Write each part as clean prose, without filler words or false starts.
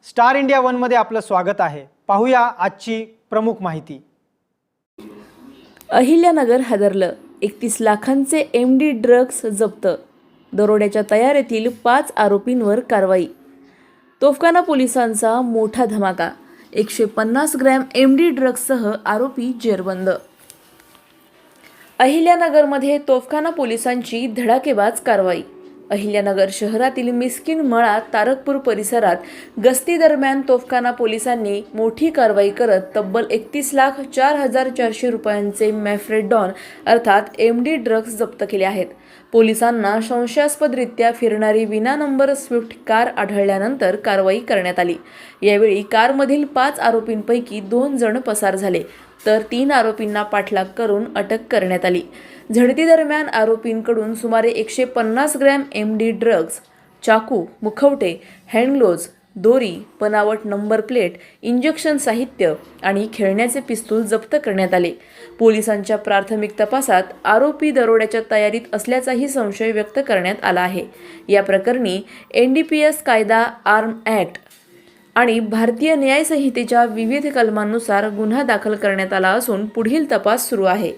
Star India one मध्ये आपलं स्वागत आहे। पाहूया आजची प्रमुख माहिती। अहिल्यानगर हादरलं, 31 लाखांचे MD ड्रग्ज जप्त, दरोड्याच्या तयारीतील 5 आरोपींवर कारवाई। तोफखाना पोलिसांचा मोठा धमाका, 150 ग्रॅम MD ड्रग्जसह आरोपी जेरबंद। अहिल्यानगरमध्ये तोफखाना पोलिसांची धडाकेबाज कारवाई। अहिल्यानगर शहरातील मिस्किन मळा तारकपूर परिसरात गस्ती दरम्यान तोफखाना पोलिसांनी मोठी कारवाई करत तब्बल 31,04,400 रुपयांचे मॅफ्रेडॉन अर्थात MD ड्रग्ज जप्त केले आहेत। पोलिसांना संशयास्पदरित्या फिरणारी विना नंबर स्विफ्ट कार आढळल्यानंतर कारवाई करण्यात आली। यावेळी कारमधील 5 आरोपींपैकी 2 जण पसार झाले, तर 3 आरोपींना पाठलाग करून अटक करण्यात आली। झडतीदरम्यान आरोपींकडून सुमारे 150 ग्रॅम MD ड्रग्ज, चाकू, मुखवटे, हँडग्लोव्ज, दोरी, बनावट नंबर प्लेट, इंजेक्शन साहित्य आणि खेळण्याचे पिस्तूल जप्त करण्यात आले। पोलिसांच्या प्राथमिक तपासात आरोपी दरोड्याच्या तयारीत असल्याचाही संशय व्यक्त करण्यात आला आहे। या प्रकरणी NDPS कायदा, आर्म ॲक्ट आणि भारतीय न्याय संहितेच्या विविध कलमांनुसार गुन्हा दाखल करण्यात आला असून पुढील तपास सुरू आहे।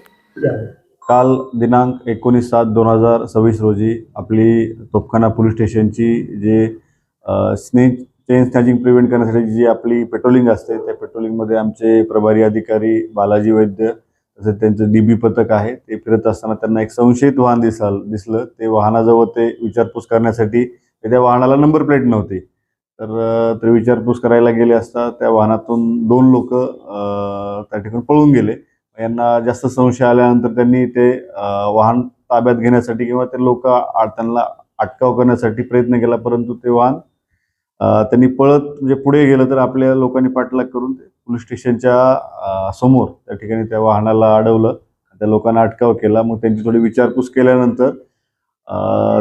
काल दिनांक 19/7/2026 रोजी आपली तोफखाना पोलीस स्टेशनची जे चेन स्नॅचिंग प्रिव्हेंट करण्यासाठी जी आपली पेट्रोलिंग असते, त्या पेट्रोलिंगमध्ये आमचे प्रभारी अधिकारी बालाजी वैद्य तसेच त्यांचं DB पथक आहे, ते फिरत असताना त्यांना एक संशयित वाहन दिसलं। ते वाहनाजवळ ते विचारपूस करण्यासाठी त्या वाहनाला नंबर प्लेट नव्हती, तर ते विचारपूस करायला गेले असता त्या वाहनातून 2 लोक त्या ठिकाणी पळून गेले। यांना जास्त संशय आल्यानंतर त्यांनी ते वाहन ताब्यात घेण्यासाठी किंवा ते लोक त्यांना अटकाव करण्यासाठी प्रयत्न केला, परंतु ते वाहन त्यांनी पळत म्हणजे पुढे गेलं, तर आपल्या लोकांनी पाठलाग करून ते पोलीस स्टेशनच्या समोर त्या ठिकाणी त्या वाहनाला अडवलं, त्या लोकांना अटकाव केला। मग त्यांची थोडी विचारपूस केल्यानंतर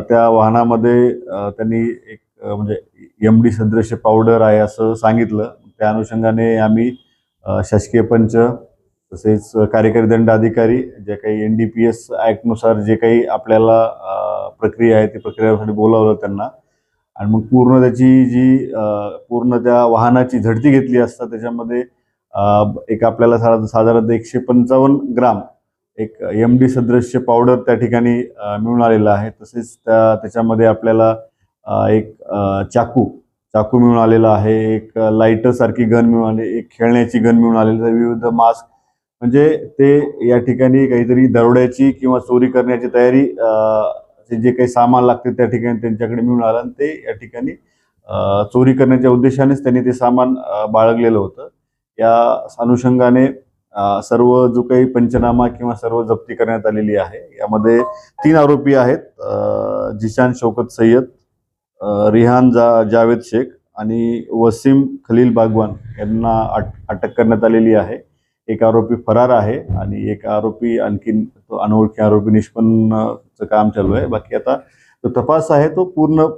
त्या वाहनामध्ये त्यांनी एक म्हणजे MD सदृश्य पावडर आहे असं सांगितलं। त्या अनुषंगाने आम्ही शासकीय पंच तसेच कार्यकारी दंड अधिकारी जे काही NDPS ॲक्टनुसार जे काही आपल्याला प्रक्रिया आहे ती प्रक्रियेसाठी बोलावलं त्यांना, आणि मग पूर्ण त्याची जी पूर्ण त्या वाहनाची झडती घेतली असता त्याच्यामध्ये एक आपल्याला साधारणतः 155 ग्राम एक MD सदृश्य पावडर त्या ठिकाणी मिळून आलेला आहे। तसेच त्याच्यामध्ये आपल्याला एक चाकू मिळून आलेला आहे, एक लायटर सारखी गन मिळून आली, एक खेळण्याची गन मिळून आलेली, विविध मास्क, म्हणजे ते या ठिकाणी काहीतरी दरोड्याची किंवा चोरी करण्याची तयारी जे काही सामान लागते त्या ठिकाणी त्यांच्याकडे मिळून आलं, आणि ते या ठिकाणी चोरी करण्याच्या उद्देशानेच त्यांनी ते सामान बाळगलेलं होतं। या अनुषंगाने सर्व जो काही पंचनामा किंवा सर्व जप्ती करण्यात आलेली आहे। यामध्ये 3 आरोपी आहेत, जिशान शौकत सय्यद, रिहान जावेद शेख आणि वसीम खलील बागवान यांना अटक करण्यात आलेली आहे। एक आरोपी फरार आहे आणि एक आरोपी आणखीन अनोळखी आरोपी निष्पन्नचं काम चालू आहे। बाकी आता तो तपास आहे, तो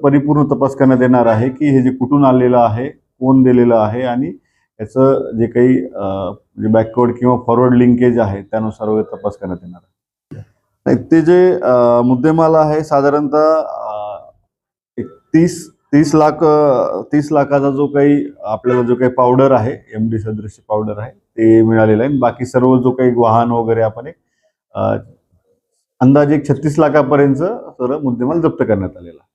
परिपूर्ण तपास करण्यात येणार आहे की हे जे कुठून आलेलं आहे, कोण दिलेलं आहे, आणि याचं जे काही म्हणजे बॅकवर्ड किंवा फॉरवर्ड लिंकेज आहे त्यानुसार वगैरे तपास करण्यात येणार आहे। ते जे मुद्देमाल आहे साधारणतः 30 लाखाचा जो काही आपल्याला जो काही पावडर आहे, MD सदृश्य पावडर आहे, ते मिळालेलं आहे। बाकी सर्व जो काही वाहन वगैरे आपण एक अंदाजे 36 लाखापर्यंत सर्व मुद्देमाल जप्त करण्यात आलेला आहे।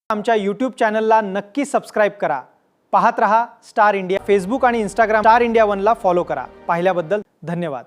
आमच्या YouTube चॅनलला नक्की सबस्क्राइब करा। पाहत रहा स्टार इंडिया। फेसबुक आणि Instagram स्टार इंडिया वनला फॉलो करा। पाहिल्याबद्दल धन्यवाद।